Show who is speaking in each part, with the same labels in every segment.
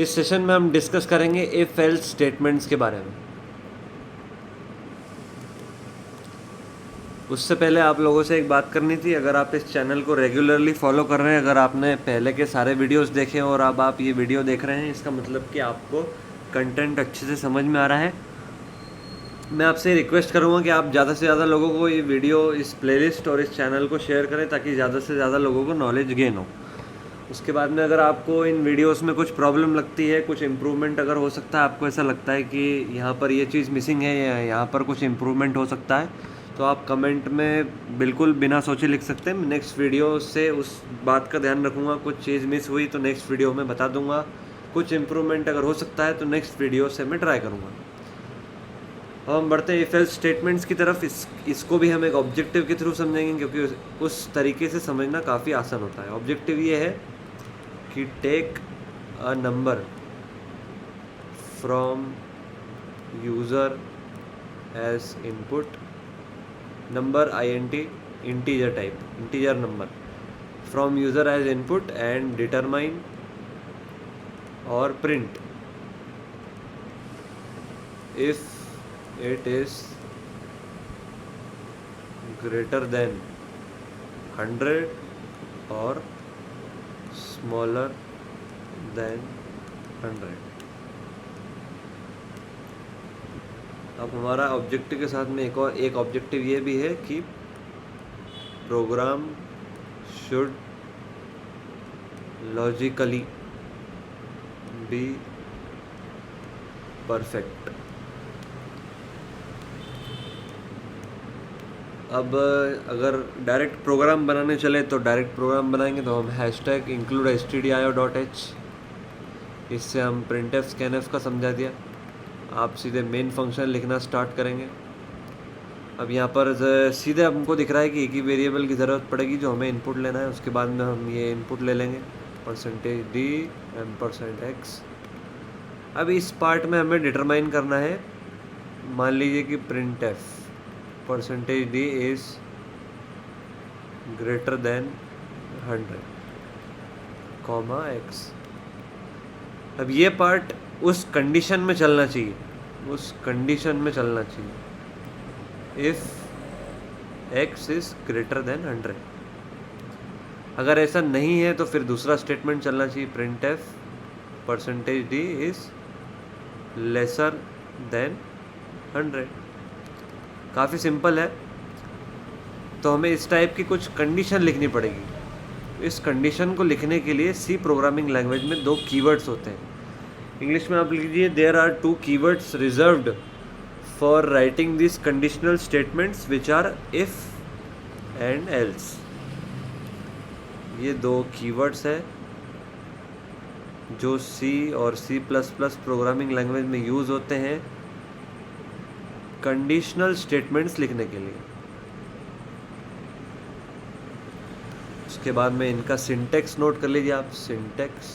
Speaker 1: इस सेशन में हम डिस्कस करेंगे इफ एल्स स्टेटमेंट्स के बारे में। उससे पहले आप लोगों से एक बात करनी थी। अगर आप इस चैनल को रेगुलरली फॉलो कर रहे हैं, अगर आपने पहले के सारे वीडियोस देखे और अब आप ये वीडियो देख रहे हैं, इसका मतलब कि आपको कंटेंट अच्छे से समझ में आ रहा है। मैं आपसे रिक्वेस्ट करूँगा कि आप ज़्यादा से ज़्यादा लोगों को ये वीडियो, इस प्लेलिस्ट और इस चैनल को शेयर करें ताकि ज़्यादा से ज़्यादा लोगों को नॉलेज गेन हो। उसके बाद में अगर आपको इन वीडियोस में कुछ प्रॉब्लम लगती है, कुछ इम्प्रूवमेंट अगर हो सकता है, आपको ऐसा लगता है कि यहाँ पर ये चीज़ मिसिंग है या यहाँ पर कुछ इम्प्रूवमेंट हो सकता है, तो आप कमेंट में बिल्कुल बिना सोचे लिख सकते हैं। नेक्स्ट वीडियो से उस बात का ध्यान रखूँगा। कुछ चीज़ मिस हुई तो नेक्स्ट वीडियो में बता दूँगा। कुछ इम्प्रूवमेंट अगर हो सकता है तो नेक्स्ट वीडियो से मैं ट्राई करूँगा। अब हम बढ़ते हैं इफ एल्स स्टेटमेंट्स की तरफ। इसको भी हम एक ऑब्जेक्टिव के थ्रू समझेंगे, क्योंकि उस तरीके से समझना काफ़ी आसान होता है। ऑब्जेक्टिव ये है कि take a number from user as input, number INT, integer type, integer number, from user as input and determine और print if it is greater than 100 or smaller than 100। अब हमारा ऑब्जेक्टिव के साथ में एक ऑब्जेक्टिव ये भी है कि programme should logically be perfect. अब अगर डायरेक्ट प्रोग्राम बनाने चले तो डायरेक्ट प्रोग्राम बनाएंगे तो हम हैशटैग इंक्लूड stdio.h, इससे हम printf scanf का समझा दिया। आप सीधे मेन फंक्शन लिखना स्टार्ट करेंगे। अब यहाँ पर सीधे हमको दिख रहा है कि एक ही वेरिएबल की ज़रूरत पड़ेगी जो हमें इनपुट लेना है। उसके बाद में हम ये इनपुट ले लेंगे %d %x। अब इस पार्ट में हमें डिटरमाइन करना है। मान लीजिए कि printf %d is greater than 100, x। अब ये पार्ट उस कंडीशन में चलना चाहिए, उस कंडीशन में चलना चाहिए if x is greater than 100। अगर ऐसा नहीं है तो फिर दूसरा स्टेटमेंट चलना चाहिए, printf %d is lesser than 100। काफ़ी सिंपल है। तो हमें इस टाइप की कुछ कंडीशन लिखनी पड़ेगी। इस कंडीशन को लिखने के लिए सी प्रोग्रामिंग लैंग्वेज में 2 कीवर्ड्स होते हैं। इंग्लिश में आप लीजिए, there are 2 keywords reserved for writing this conditional statements which are if and else. ये 2 कीवर्ड्स है जो सी और C++ प्रोग्रामिंग लैंग्वेज में यूज़ होते हैं कंडीशनल स्टेटमेंट्स लिखने के लिए। उसके बाद में इनका सिंटेक्स नोट कर लीजिए आप। सिंटेक्स,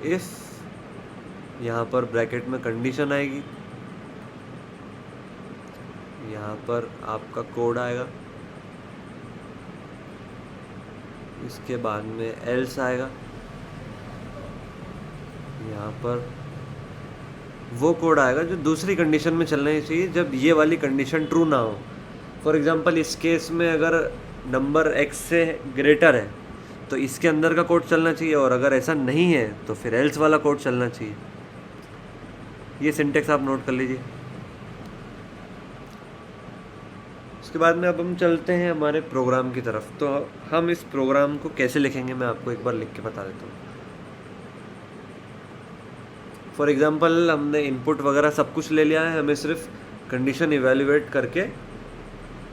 Speaker 1: इफ यहाँ पर ब्रैकेट में कंडीशन आएगी, यहाँ पर आपका कोड आएगा, इसके बाद में एल्स आएगा, यहाँ पर वो कोड आएगा जो दूसरी कंडीशन में चलना चाहिए जब ये वाली कंडीशन ट्रू ना हो। फॉर एग्जांपल इस केस में अगर नंबर x से ग्रेटर है तो इसके अंदर का कोड चलना चाहिए, और अगर ऐसा नहीं है तो फिर एल्स वाला कोड चलना चाहिए। ये सिंटेक्स आप नोट कर लीजिए। उसके बाद में अब हम चलते हैं हमारे प्रोग्राम की तरफ। तो हम इस प्रोग्राम को कैसे लिखेंगे मैं आपको एक बार लिख के बता देता हूँ। फॉर एग्ज़ाम्पल हमने इनपुट वगैरह सब कुछ ले लिया है, हमें सिर्फ कंडीशन इवेल्युएट करके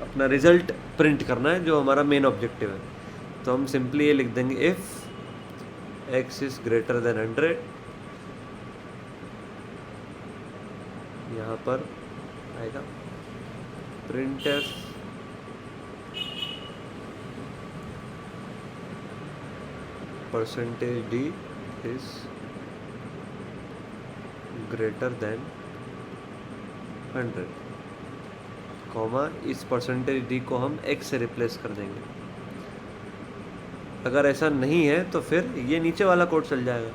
Speaker 1: अपना रिज़ल्ट प्रिंट करना है जो हमारा मेन ऑब्जेक्टिव है। तो हम सिंपली ये लिख देंगे, if x is greater than 100, यहाँ पर आएगा printf %d is greater than 100, comma इस %d को हम x से रिप्लेस कर देंगे। अगर ऐसा नहीं है तो फिर ये नीचे वाला कोड चल जाएगा।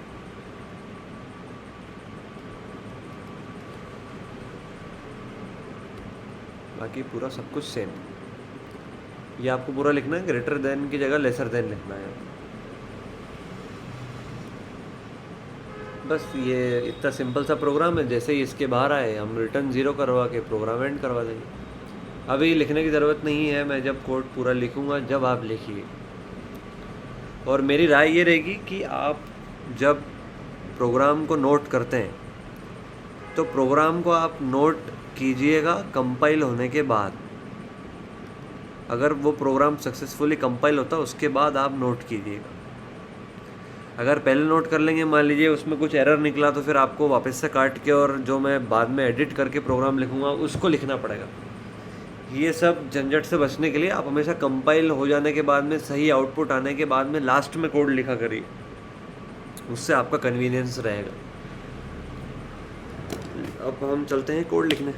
Speaker 1: बाकी पूरा सब कुछ सेम। ये आपको पूरा लिखना है, ग्रेटर देन की जगह लेसर देन लिखना है। बस ये इतना सिंपल सा प्रोग्राम है। जैसे ही इसके बाहर आए हम रिटर्न 0 करवा के प्रोग्राम एंड करवा देंगे। अभी लिखने की ज़रूरत नहीं है, मैं जब कोड पूरा लिखूँगा जब आप लिखिए। और मेरी राय ये रहेगी कि आप जब प्रोग्राम को नोट करते हैं तो प्रोग्राम को आप नोट कीजिएगा कंपाइल होने के बाद। अगर वो प्रोग्राम सक्सेसफुली कंपाइल होता है उसके बाद आप नोट कीजिएगा। अगर पहले नोट कर लेंगे, मान लीजिए उसमें कुछ एरर निकला, तो फिर आपको वापस से काट के और जो मैं बाद में एडिट करके प्रोग्राम लिखूँगा उसको लिखना पड़ेगा। ये सब झंझट से बचने के लिए आप हमेशा कंपाइल हो जाने के बाद में सही आउटपुट आने के बाद में लास्ट में कोड लिखा करिए, उससे आपका कन्वीनियंस रहेगा। अब हम चलते हैं कोड लिखने।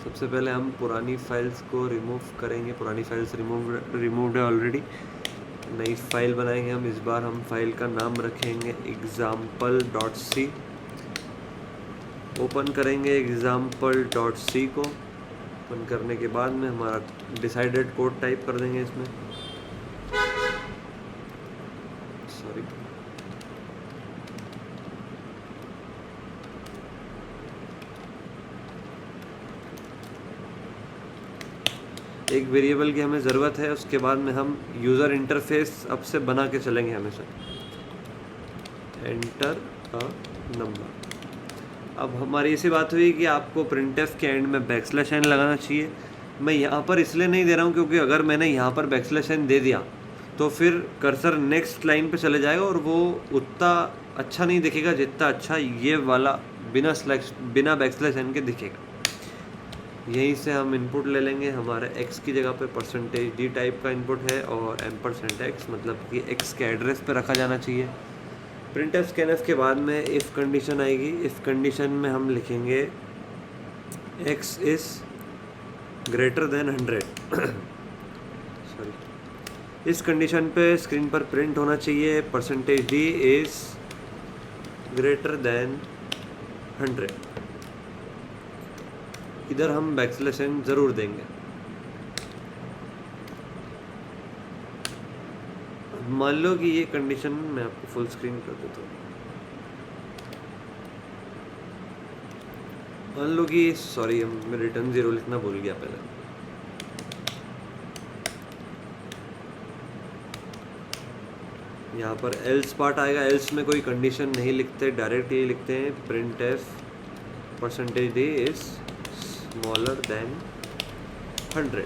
Speaker 1: सबसे पहले हम पुरानी फाइल्स को रिमूव करेंगे। पुरानी फाइल्स रिमूव्ड है ऑलरेडी। नई फाइल बनाएंगे हम। इस बार हम फाइल का नाम रखेंगे example.c। ओपन करेंगे example.c को। ओपन करने के बाद में हमारा डिसाइडेड कोड टाइप कर देंगे इसमें। सॉरी, एक वेरिएबल की हमें ज़रूरत है। उसके बाद में हम यूज़र इंटरफेस अब से बना के चलेंगे हमेशा। Enter a number. अब हमारी ऐसी बात हुई कि आपको प्रिंटफ के एंड में बैकस्लैश n लगाना चाहिए। मैं यहाँ पर इसलिए नहीं दे रहा हूँ क्योंकि अगर मैंने यहाँ पर बैकस्लैश n दे दिया तो फिर कर्सर नेक्स्ट लाइन पे चले जाएगा और वो उतना अच्छा नहीं दिखेगा जितना अच्छा ये वाला बिना बैकस्लैश n के दिखेगा। यहीं से हम इनपुट ले लेंगे। हमारे x की जगह पे %d टाइप का इनपुट है और $x मतलब कि x के एड्रेस पे रखा जाना चाहिए। प्रिंटफ स्कैनफ के बाद में इफ़ कंडीशन आएगी। इफ़ कंडीशन में हम लिखेंगे x is greater than 100। Sorry, इस कंडीशन पे स्क्रीन पर प्रिंट होना चाहिए %d इज़ ग्रेटर देन 100। इधर हम बैकस्लैश n ज़रूर देंगे। मान लो कि ये कंडीशन मैं आपको फुल स्क्रीन कर देता हूँ। मान लो कि सॉरी मैं रिटर्न 0 लिखना भूल गया पहले। यहाँ पर एल्स पार्ट आएगा। एल्स में कोई कंडीशन नहीं लिखते, डायरेक्ट ये लिखते हैं printf %d is smaller than 100।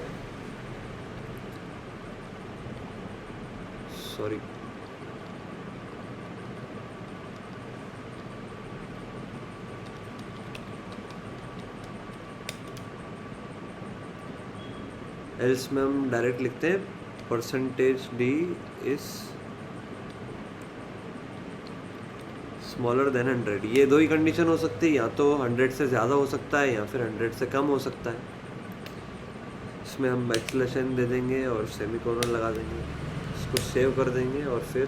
Speaker 1: Sorry, else में हम डायरेक्ट लिखते हैं %d इज स्मॉलर देन 100। ये दो ही कंडीशन हो सकती है, या तो 100 से ज़्यादा हो सकता है या फिर 100 से कम हो सकता है। इसमें हम बैकस्लैश n दे देंगे और सेमीकोलन लगा देंगे। इसको सेव कर देंगे और फिर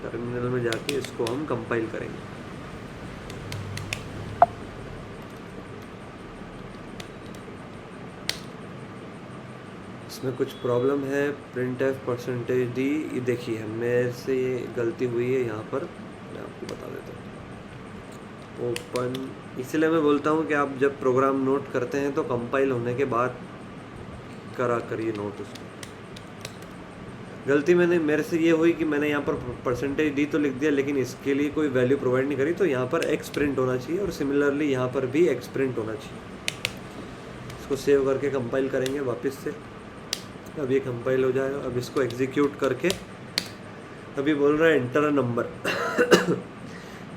Speaker 1: टर्मिनल में जाके इसको हम कंपाइल करेंगे। इसमें कुछ प्रॉब्लम है। printf %d, ये देखिए मेरे से ये गलती हुई है यहाँ पर, मैं आपको बता देता हूँ। ओपन, इसलिए मैं बोलता हूँ कि आप जब प्रोग्राम नोट करते हैं तो कंपाइल होने के बाद करिए नोट उसको। गलती मेरे से ये हुई कि मैंने यहाँ पर %d तो लिख दिया लेकिन इसके लिए कोई वैल्यू प्रोवाइड नहीं करी। तो यहाँ पर x प्रिंट होना चाहिए और सिमिलरली यहाँ पर भी x प्रिंट होना चाहिए। इसको सेव करके कंपाइल करेंगे वापस से। अब ये कंपाइल हो जाएगा। अब इसको एग्जीक्यूट करके अभी बोल रहा है एंटर अ नंबर।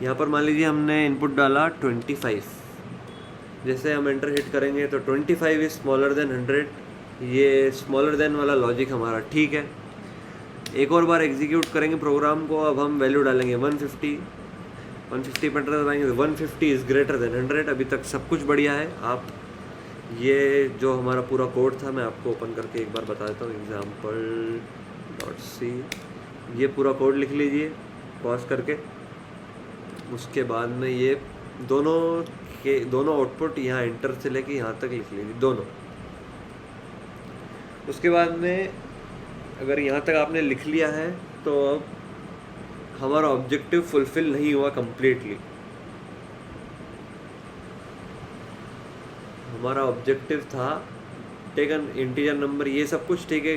Speaker 1: यहाँ पर मान लीजिए हमने इनपुट डाला 25। जैसे हम एंटर हिट करेंगे तो 25 इज स्मॉलर देन 100। ये स्मॉलर देन वाला लॉजिक हमारा ठीक है। एक और बार एग्जीक्यूट करेंगे प्रोग्राम को। अब हम वैल्यू डालेंगे 150 पर एंटर दबाएंगे। 150 इज़ ग्रेटर देन 100। अभी तक सब कुछ बढ़िया है। आप ये जो हमारा पूरा कोड था मैं आपको ओपन करके एक बार बता देता हूँ। example.c, ये पूरा कोड लिख लीजिए पॉज करके। उसके बाद में ये दोनों आउटपुट यहाँ एंटर से लेके यहाँ तक लिख लीजिए दोनों। उसके बाद में अगर यहाँ तक आपने लिख लिया है तो अब हमारा ऑब्जेक्टिव फुलफिल नहीं हुआ कंप्लीटली। हमारा ऑब्जेक्टिव था टेक एन इंटीजर नंबर, ये सब कुछ ठीक है,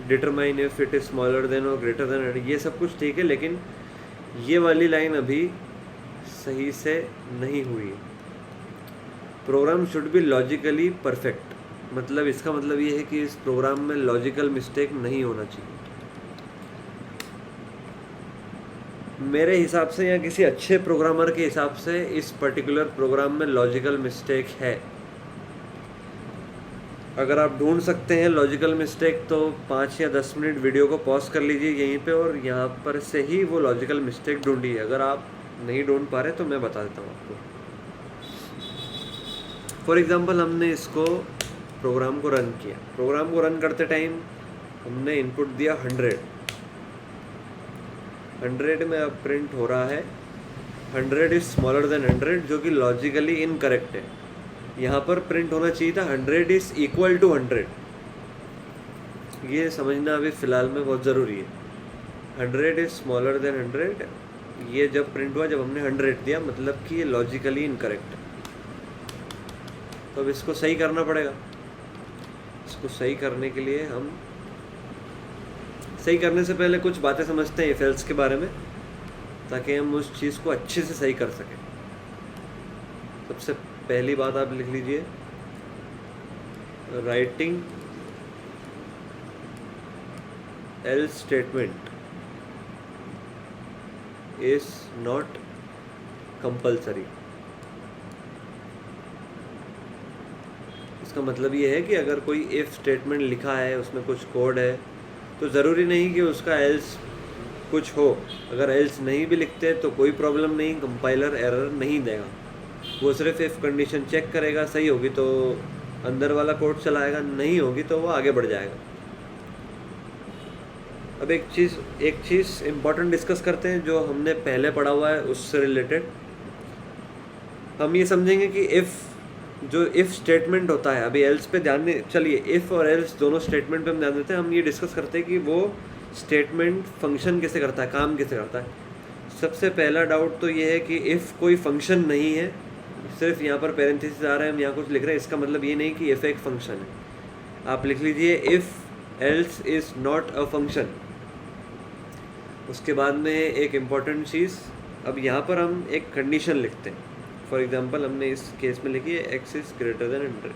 Speaker 1: determine if it is smaller than और ग्रेटर देन, ये सब कुछ ठीक है, लेकिन ये वाली लाइन अभी सही से नहीं हुई। Programme should be logically perfect, मतलब इसका मतलब ये है कि इस प्रोग्राम में लॉजिकल मिस्टेक नहीं होना चाहिए। मेरे हिसाब से या किसी अच्छे प्रोग्रामर के हिसाब से इस पर्टिकुलर प्रोग्राम में लॉजिकल मिस्टेक है। अगर आप ढूंढ सकते हैं लॉजिकल मिस्टेक तो 5 या 10 मिनट वीडियो को पॉज कर लीजिए यहीं पे और यहाँ पर से ही वो लॉजिकल मिस्टेक ढूंढिए। अगर आप नहीं ढूंढ पा रहे तो मैं बता देता हूँ आपको। फॉर एग्जांपल हमने इसको प्रोग्राम को रन किया। प्रोग्राम को रन करते टाइम हमने इनपुट दिया 100 में अब प्रिंट हो रहा है 100 इज स्मॉलर देन 100, जो कि लॉजिकली इनकरेक्ट है। यहाँ पर प्रिंट होना चाहिए था 100 इज इक्वल टू 100। ये समझना अभी फ़िलहाल में बहुत ज़रूरी है। 100 इज स्मॉलर देन 100, ये जब प्रिंट हुआ जब हमने 100 दिया, मतलब कि ये लॉजिकली इनकरेक्ट है। तो अब इसको सही करना पड़ेगा। इसको सही करने के लिए हम सही करने से पहले कुछ बातें समझते हैं इफ एल्स के बारे में, ताकि हम उस चीज़ को अच्छे से सही कर सकें। सबसे पहली बात आप लिख लीजिए, writing else statement is not compulsory. इसका मतलब ये है कि अगर कोई इफ स्टेटमेंट लिखा है, उसमें कुछ कोड है, तो ज़रूरी नहीं कि उसका एल्स कुछ हो। अगर एल्स नहीं भी लिखते तो कोई प्रॉब्लम नहीं, कंपाइलर एरर नहीं देगा। वो सिर्फ इफ़ कंडीशन चेक करेगा, सही होगी तो अंदर वाला कोड चलाएगा, नहीं होगी तो वो आगे बढ़ जाएगा। अब एक चीज़ इम्पॉर्टेंट डिस्कस करते हैं जो हमने पहले पढ़ा हुआ है, उससे रिलेटेड हम ये समझेंगे कि इफ़ स्टेटमेंट होता है, अभी एल्स पे ध्यान नहीं, चलिए इफ़ और एल्स दोनों स्टेटमेंट पे हम ध्यान देते हैं। हम ये डिस्कस करते हैं कि वो स्टेटमेंट फंक्शन कैसे करता है, काम कैसे करता है। सबसे पहला डाउट तो ये है कि इफ़ कोई फंक्शन नहीं है, सिर्फ यहाँ पर पैरेंथेसिस आ रहा है, हम यहाँ कुछ लिख रहे हैं, इसका मतलब ये नहीं कि इफ़ एक फंक्शन है। आप लिख लीजिए if else is not a function. उसके बाद में एक इम्पॉर्टेंट चीज़, अब यहाँ पर हम एक कंडीशन लिखते हैं। फॉर एग्जांपल हमने इस केस में लिखी है x इज़ ग्रेटर देन 100।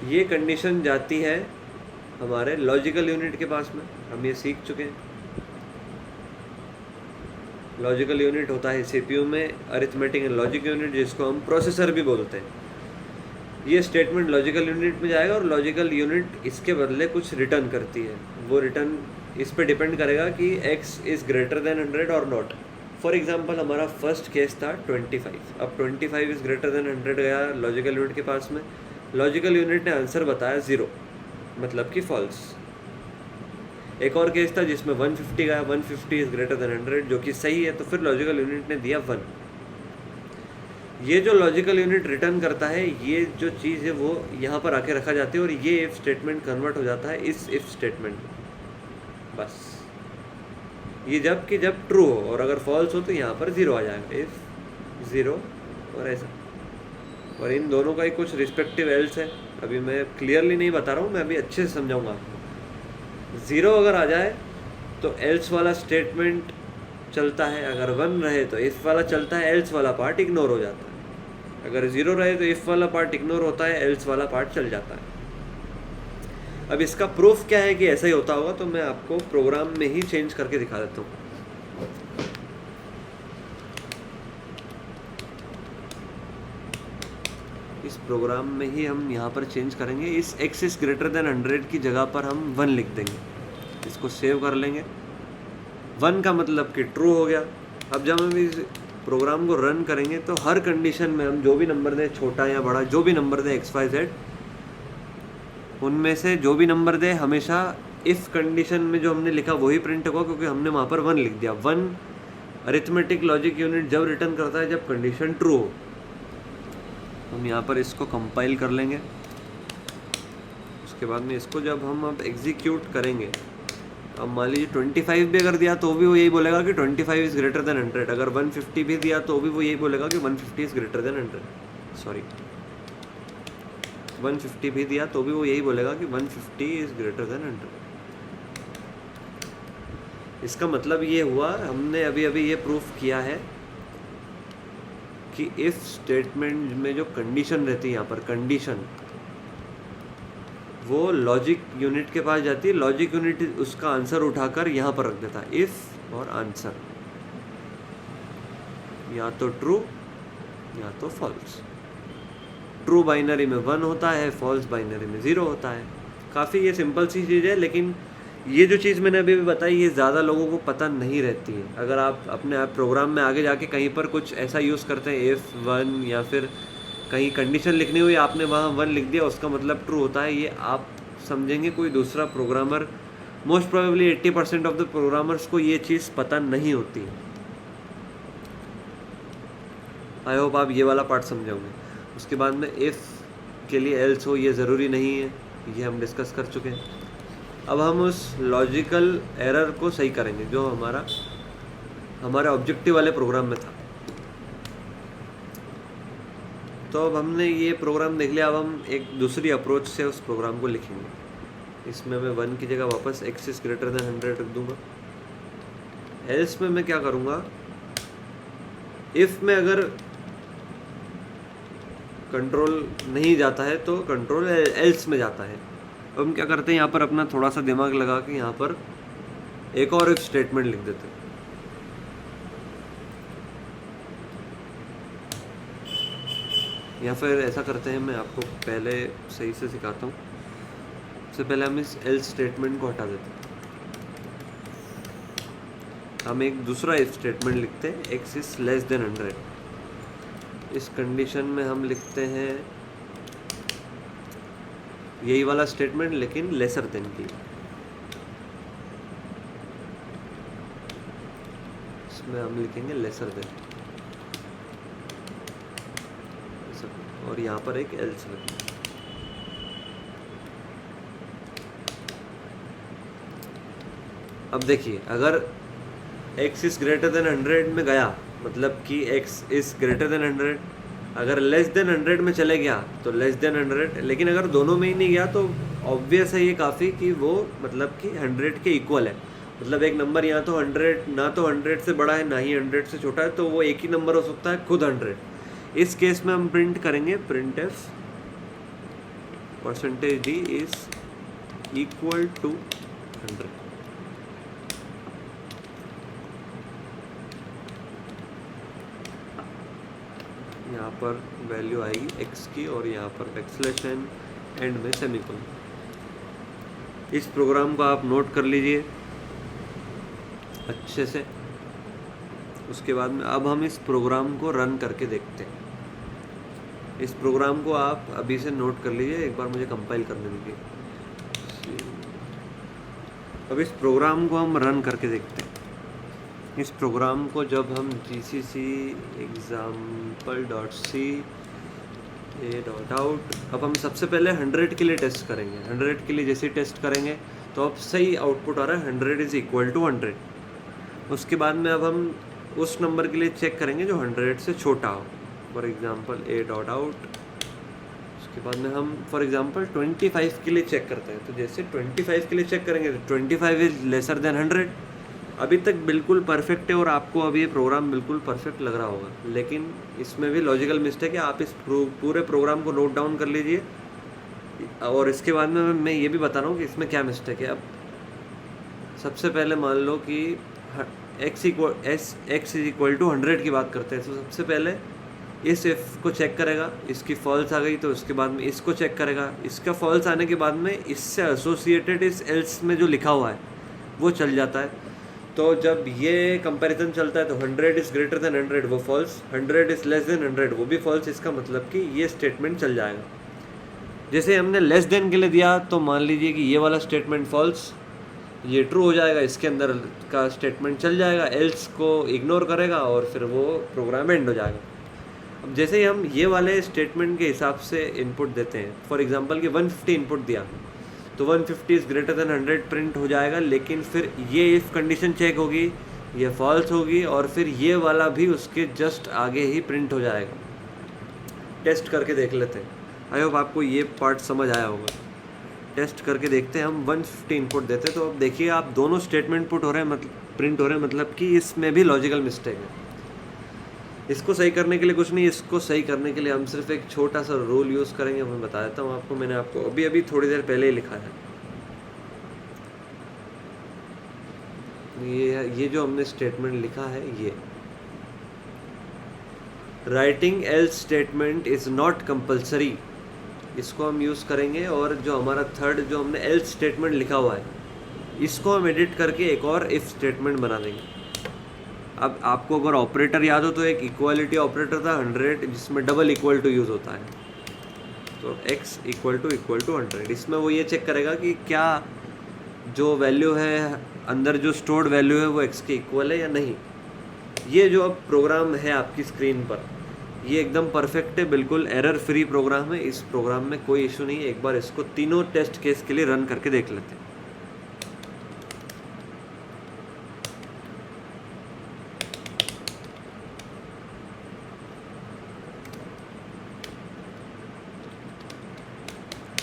Speaker 1: ये कंडीशन जाती है हमारे लॉजिकल यूनिट के पास में, हम ये सीख चुके हैं। लॉजिकल यूनिट होता है सीपीयू में अरिथमेटिक एंड लॉजिक यूनिट, जिसको हम प्रोसेसर भी बोलते हैं। ये स्टेटमेंट लॉजिकल यूनिट में जाएगा और लॉजिकल यूनिट इसके बदले कुछ रिटर्न करती है। वो रिटर्न इस पे डिपेंड करेगा कि x इज़ ग्रेटर देन 100 और नॉट। फॉर एग्जांपल हमारा फर्स्ट केस था 25। अब 25 इज़ ग्रेटर देन 100 गया लॉजिकल यूनिट के पास में, लॉजिकल यूनिट ने आंसर बताया 0, मतलब कि फॉल्स। एक और केस था जिसमें 150 गया, 150 इज़ ग्रेटर देन 100, जो कि सही है, तो फिर लॉजिकल यूनिट ने दिया 1। ये जो लॉजिकल यूनिट रिटर्न करता है, ये जो चीज़ है वो यहाँ पर आके रखा जाती है और ये इफ़ स्टेटमेंट कन्वर्ट हो जाता है इस इफ़ स्टेटमेंट में। बस ये जब ट्रू हो, और अगर फॉल्स हो तो यहाँ पर 0 आ जाएगा, इफ़ 0 और ऐसा। और इन दोनों का ही कुछ रिस्पेक्टिव एल्स है, अभी मैं क्लियरली नहीं बता रहा हूँ, मैं अभी अच्छे से समझाऊंगा आपको। 0 अगर आ जाए तो एल्स वाला स्टेटमेंट चलता है, अगर 1 रहे तो इफ़ वाला चलता है, एल्स वाला पार्ट इग्नोर हो जाता है। अगर 0 रहे तो इफ़ वाला पार्ट इग्नोर होता है, एल्स वाला पार्ट चल जाता है। अब इसका प्रूफ क्या है कि ऐसा ही होता होगा, तो मैं आपको प्रोग्राम में ही चेंज करके दिखा देता हूँ। इस प्रोग्राम में ही हम यहाँ पर चेंज करेंगे। इस x इज़ ग्रेटर देन 100 की जगह पर हम 1 लिख देंगे। इसको सेव कर लेंगे। 1 का मतलब कि ट्रू हो गया। अब जब हम इस प्रोग्राम को रन करेंगे तो हर कंडीशन में हम जो भी नंबर दें, छोटा या बड़ा, जो भी नंबर दें x, y, z, उनमें से जो भी नंबर दे हमेशा इफ़ कंडीशन में जो हमने लिखा वही प्रिंट होगा, क्योंकि हमने वहाँ पर 1 लिख दिया। 1 अरिथमेटिक लॉजिक यूनिट जब रिटर्न करता है जब कंडीशन ट्रू हो। हम यहाँ पर इसको कंपाइल कर लेंगे। उसके बाद में इसको जब हम अब एग्जीक्यूट करेंगे, अब मान लीजिए 25 भी अगर दिया तो भी वो यही बोलेगा कि 25 इज़ ग्रेटर देन 100। अगर 150 भी दिया तो भी वो यही बोलेगा कि 150 इज़ ग्रेटर देन 100। सॉरी, 150 भी दिया तो भी वो यही बोलेगा कि 150 इज़ ग्रेटर देन 100। इसका मतलब ये हुआ, हमने अभी अभी ये प्रूफ किया है कि इफ़ स्टेटमेंट में जो कंडीशन रहती है, यहाँ पर कंडीशन, वो लॉजिक यूनिट के पास जाती है। लॉजिक यूनिट उसका आंसर उठाकर यहाँ पर रख देता है, इफ़ और आंसर, या तो ट्रू या तो फॉल्स। ट्रू बाइनरी में 1 होता है, फॉल्स बाइनरी में 0 होता है। काफ़ी ये सिंपल सी चीज़ है, लेकिन ये जो चीज़ मैंने अभी भी बताई ये ज़्यादा लोगों को पता नहीं रहती है। अगर आप अपने आप प्रोग्राम में आगे जाके कहीं पर कुछ ऐसा यूज़ करते हैं, इफ़ 1, या फिर कहीं कंडीशन लिखनी हुई, आपने वहाँ 1 लिख दिया, उसका मतलब ट्रू होता है, ये आप समझेंगे। कोई दूसरा programmer, most probably 80% of the programmers को ये चीज़ पता नहीं होती। आई होप आप ये वाला पार्ट समझे होंगे। उसके बाद में इफ़ के लिए एल्स हो, ये ज़रूरी नहीं है, ये हम डिस्कस कर चुके हैं। अब हम उस लॉजिकल एरर को सही करेंगे जो हमारे ऑब्जेक्टिव वाले प्रोग्राम में था। तो अब हमने ये प्रोग्राम देख लिया, अब हम एक दूसरी अप्रोच से उस प्रोग्राम को लिखेंगे। इसमें मैं 1 की जगह वापस x इज़ ग्रेटर देन 100 रख दूंगा। एल्स में मैं क्या करूँगा, इफ़ में अगर कंट्रोल नहीं जाता है तो कंट्रोल एल्स में जाता है। अब हम क्या करते हैं, यहाँ पर अपना थोड़ा सा दिमाग लगा के यहाँ पर एक और इफ स्टेटमेंट लिख देते हैं। या फिर ऐसा करते हैं, मैं आपको पहले सही से सिखाता हूँ। सबसे पहले हम इस एल्स स्टेटमेंट को हटा देते हैं। हम एक दूसरा इफ स्टेटमेंट लिखते हैं, x इज लेस देन 100। इस कंडीशन में हम लिखते हैं यही वाला स्टेटमेंट, लेकिन लेसर देन की। इसमें हम लिखेंगे लेसर देन, और यहाँ पर एक एल्स लिखेंगे। अब देखिए, अगर x इज ग्रेटर देन 100 में गया, मतलब कि x इज ग्रेटर देन 100। अगर लेस देन 100 में चले गया तो लेस देन 100। लेकिन अगर दोनों में ही नहीं गया तो ऑब्वियस है ये काफ़ी कि वो मतलब कि 100 के इक्वल है। मतलब एक नंबर यहाँ तो 100 ना तो 100 से बड़ा है ना ही 100 से छोटा है, तो वो एक ही नंबर हो सकता है, खुद 100। इस केस में हम प्रिंट करेंगे printf % d is equal to 100। यहाँ पर वैल्यू आएगी x की, और यहाँ पर बैकस्लैश n, एंड में सेमीकोलन। इस प्रोग्राम को आप नोट कर लीजिए अच्छे से। उसके बाद में अब हम इस प्रोग्राम को रन करके देखते हैं। इस प्रोग्राम को आप अभी से नोट कर लीजिए, एक बार मुझे कंपाइल करने दीजिए। अब इस प्रोग्राम को हम रन करके देखते हैं। इस प्रोग्राम को जब हम gcc example.c a.out, अब हम सबसे पहले 100 के लिए टेस्ट करेंगे। 100 के लिए जैसे टेस्ट करेंगे तो अब सही आउटपुट आ रहा है, 100 इज़ इक्वल टू 100। उसके बाद में अब हम उस नंबर के लिए चेक करेंगे जो 100 से छोटा हो, फॉर एग्जांपल a.out। उसके बाद में हम फॉर एग्जांपल 25 के लिए चेक करते हैं। तो जैसे 25 के लिए चेक करेंगे तो 25 इज़ लेसर देन 100। अभी तक बिल्कुल परफेक्ट है और आपको अभी ये प्रोग्राम बिल्कुल परफेक्ट लग रहा होगा, लेकिन इसमें भी लॉजिकल मिस्टेक है। आप इस पूरे प्रोग्राम को नोट डाउन कर लीजिए, और इसके बाद में मैं ये भी बता रहा हूँ कि इसमें क्या मिस्टेक है। अब सबसे पहले मान लो कि x इज इक्वल टू 100 की बात करते हैं, तो सबसे पहले इस इफ को चेक करेगा, इसकी फॉल्स आ गई तो उसके बाद में इसको चेक करेगा। इसका फॉल्स आने के बाद में इससे एसोसिएटेड इस एल्स में जो लिखा हुआ है वो चल जाता है। तो जब ये कंपैरिजन चलता है तो 100 इज़ ग्रेटर देन 100 वो फॉल्स, 100 इज़ लेस देन 100 वो भी फॉल्स। इसका मतलब कि ये स्टेटमेंट चल जाएगा। जैसे हमने लेस देन के लिए दिया तो मान लीजिए कि ये वाला स्टेटमेंट फॉल्स, ये ट्रू हो जाएगा, इसके अंदर का स्टेटमेंट चल जाएगा, एल्स को इग्नोर करेगा और फिर वो प्रोग्राम एंड हो जाएगा। अब जैसे ही हम ये वाले स्टेटमेंट के हिसाब से इनपुट देते हैं, फॉर एग्जांपल कि 150 इनपुट दिया तो 150 इज़ ग्रेटर देन 100 प्रिंट हो जाएगा, लेकिन फिर ये इफ़ कंडीशन चेक होगी, ये फॉल्स होगी और फिर ये वाला भी उसके जस्ट आगे ही प्रिंट हो जाएगा। टेस्ट करके देख लेते हैं। आई होप आपको ये पार्ट समझ आया होगा। टेस्ट करके देखते हैं। हम 150 इनपुट देते हैं तो अब देखिए आप दोनों स्टेटमेंट पुट हो रहे हैं, मतलब प्रिंट हो रहे हैं, मतलब कि इसमें भी लॉजिकल मिस्टेक है। इसको सही करने के लिए कुछ नहीं, इसको सही करने के लिए हम सिर्फ एक छोटा सा रूल यूज़ करेंगे। मैं बता देता हूँ आपको, मैंने आपको अभी थोड़ी देर पहले ही लिखा है। ये जो हमने स्टेटमेंट लिखा है, ये writing else statement is not compulsory, इसको हम यूज़ करेंगे। और जो हमारा थर्ड जो हमने एल्स स्टेटमेंट लिखा हुआ है, इसको हम एडिट करके एक और इफ़ स्टेटमेंट बना देंगे। अब आपको अगर ऑपरेटर याद हो तो एक इक्वालिटी ऑपरेटर था 100, जिसमें डबल इक्वल टू यूज़ होता है। तो x इक्वल टू 100, इसमें वो ये चेक करेगा कि क्या जो वैल्यू है अंदर, जो स्टोर्ड वैल्यू है वो x के इक्वल है या नहीं। ये जो अब प्रोग्राम है आपकी स्क्रीन पर, ये एकदम परफेक्ट है, बिल्कुल एरर फ्री प्रोग्राम है। इस प्रोग्राम में कोई इशू नहीं है। एक बार इसको तीनों टेस्ट केस के लिए रन करके देख लेते हैं।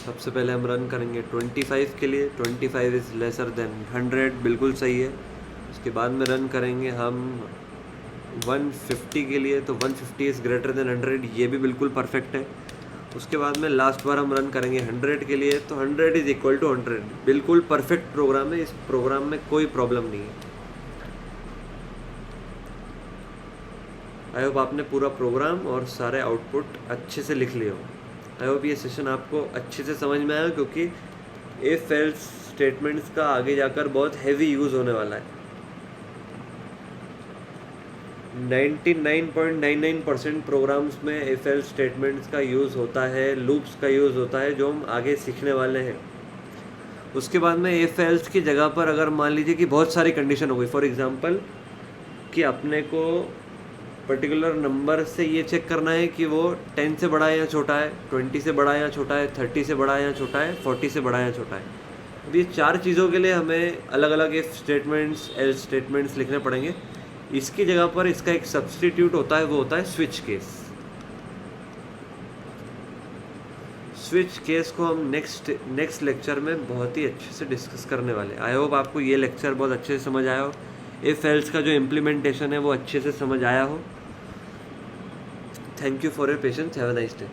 Speaker 1: सबसे पहले हम रन करेंगे 25 के लिए। 25 इज़ लेसर देन 100, बिल्कुल सही है। उसके बाद में रन करेंगे हम 150 के लिए, तो 150 इज़ ग्रेटर देन 100, ये भी बिल्कुल परफेक्ट है। उसके बाद में लास्ट बार हम रन करेंगे 100 के लिए, तो 100 इज़ इक्वल टू 100, बिल्कुल परफेक्ट प्रोग्राम है। इस प्रोग्राम में कोई प्रॉब्लम नहीं है। आई होप आपने पूरा प्रोग्राम और सारे आउटपुट अच्छे से लिख लिए हो। आई होप ये सेशन आपको अच्छे से समझ में आया, क्योंकि इफ एल्स स्टेटमेंट्स का आगे जाकर बहुत हैवी यूज़ होने वाला है। 99.99% प्रोग्राम्स में इफ एल्स स्टेटमेंट्स का यूज़ होता है, लूप्स का यूज़ होता है, जो हम आगे सीखने वाले हैं। उसके बाद में इफ एल्स की जगह पर अगर मान लीजिए कि बहुत सारी कंडीशन हो गई, फॉर एग्जांपल कि अपने को पर्टिकुलर नंबर से ये चेक करना है कि वो 10 से बड़ा है या छोटा है, 20 से बड़ा है या छोटा है, 30 से बड़ा है या छोटा है, 40 से बड़ा है या छोटा है। अब ये चार चीज़ों के लिए हमें अलग अलग इफ स्टेटमेंट्स, एल्स स्टेटमेंट्स लिखने पड़ेंगे। इसकी जगह पर इसका एक सब्स्टिट्यूट होता है, वो होता है स्विच केस। स्विच केस को हम नेक्स्ट लेक्चर में बहुत ही अच्छे से डिस्कस करने वाले हैं। आई होप आपको ये लेक्चर बहुत अच्छे से समझ आया हो, इफ एल्स का जो इम्प्लीमेंटेशन है वो अच्छे से समझ आया हो। Thank you for your patience. Have a nice day.